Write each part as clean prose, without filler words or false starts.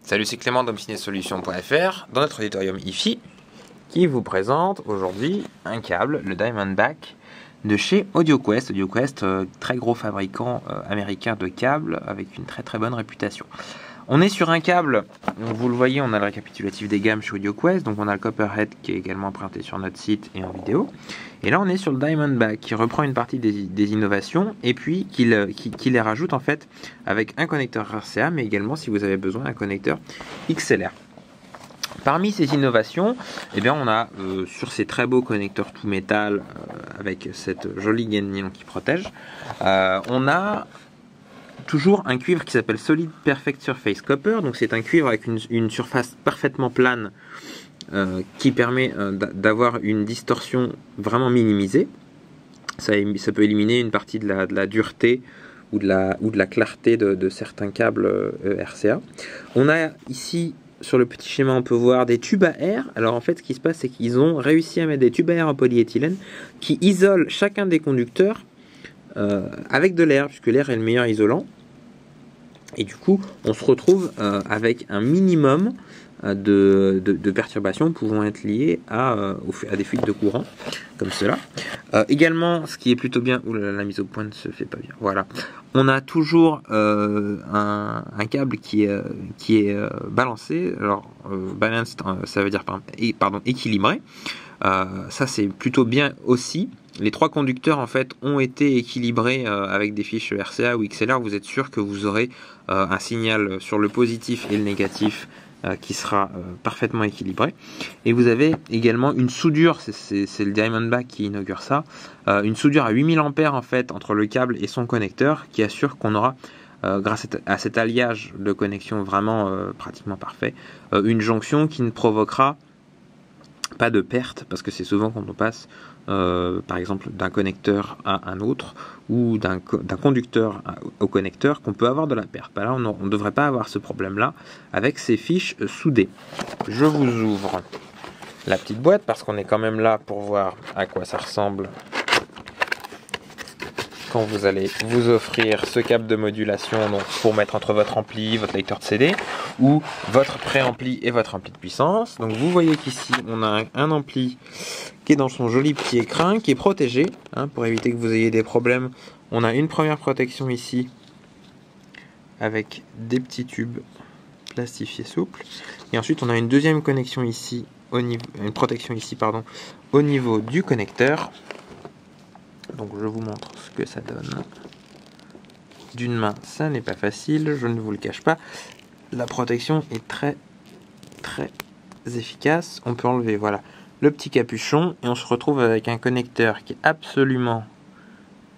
Salut, c'est Clément d'HomecinéSolutions.fr dans notre auditorium IFI qui vous présente aujourd'hui un câble, le Diamondback de chez AudioQuest. AudioQuest, très gros fabricant américain de câbles avec une très bonne réputation. On est sur un câble, donc vous le voyez, on a le récapitulatif des gammes chez AudioQuest, donc on a le Copperhead qui est également présenté sur notre site et en vidéo. Et là on est sur le Diamondback qui reprend une partie des innovations et puis qui les rajoute en fait avec un connecteur RCA, mais également si vous avez besoin un connecteur XLR. Parmi ces innovations, eh bien, on a sur ces très beaux connecteurs tout métal avec cette jolie gaine nylon qui protège, on a toujours un cuivre qui s'appelle Solid Perfect Surface Copper. Donc c'est un cuivre avec une surface parfaitement plane qui permet d'avoir une distorsion vraiment minimisée. Ça peut éliminer une partie de la dureté ou de la clarté de certains câbles RCA. On a ici sur le petit schéma, on peut voir des tubes à air. Alors en fait, ce qui se passe, c'est qu'ils ont réussi à mettre des tubes à air en polyéthylène qui isolent chacun des conducteurs avec de l'air, puisque l'air est le meilleur isolant. Et du coup, on se retrouve avec un minimum de perturbations pouvant être liées à des fuites de courant, comme cela. Également, ce qui est plutôt bien... Ouh là là, la mise au point ne se fait pas bien. Voilà. On a toujours un câble qui est balancé. Alors, balanced, ça veut dire équilibré. Ça, c'est plutôt bien aussi. Les trois conducteurs en fait ont été équilibrés avec des fiches RCA ou XLR. Vous êtes sûr que vous aurez un signal sur le positif et le négatif qui sera parfaitement équilibré. Et vous avez également une soudure, c'est le Diamondback qui inaugure ça, une soudure à 8000 ampères en fait entre le câble et son connecteur qui assure qu'on aura grâce à cet alliage de connexion vraiment pratiquement parfait, une jonction qui ne provoquera pas de perte, parce que c'est souvent quand on passe par exemple d'un connecteur à un autre ou d'un conducteur au connecteur qu'on peut avoir de la perte. Là on ne devrait pas avoir ce problème là avec ces fiches soudées. Je vous ouvre la petite boîte parce qu'on est quand même là pour voir à quoi ça ressemble quand vous allez vous offrir ce câble de modulation donc pour mettre entre votre ampli, votre lecteur de CD ou votre préampli et votre ampli de puissance. Donc vous voyez qu'ici on a un ampli qui est dans son joli petit écrin, qui est protégé pour éviter que vous ayez des problèmes. On a une première protection ici avec des petits tubes plastifiés souples et ensuite on a une deuxième connexion ici une protection ici pardon au niveau du connecteur. Donc je vous montre ce que ça donne. D'une main, ça n'est pas facile, je ne vous le cache pas. La protection est très efficace. On peut enlever voilà le petit capuchon et on se retrouve avec un connecteur qui est absolument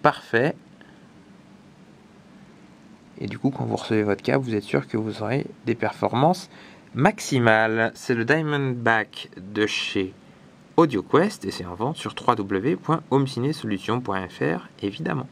parfait. Et du coup, quand vous recevez votre câble, vous êtes sûr que vous aurez des performances maximales. C'est le Diamondback de chez AudioQuest et c'est en vente sur www.homecinesolutions.fr évidemment.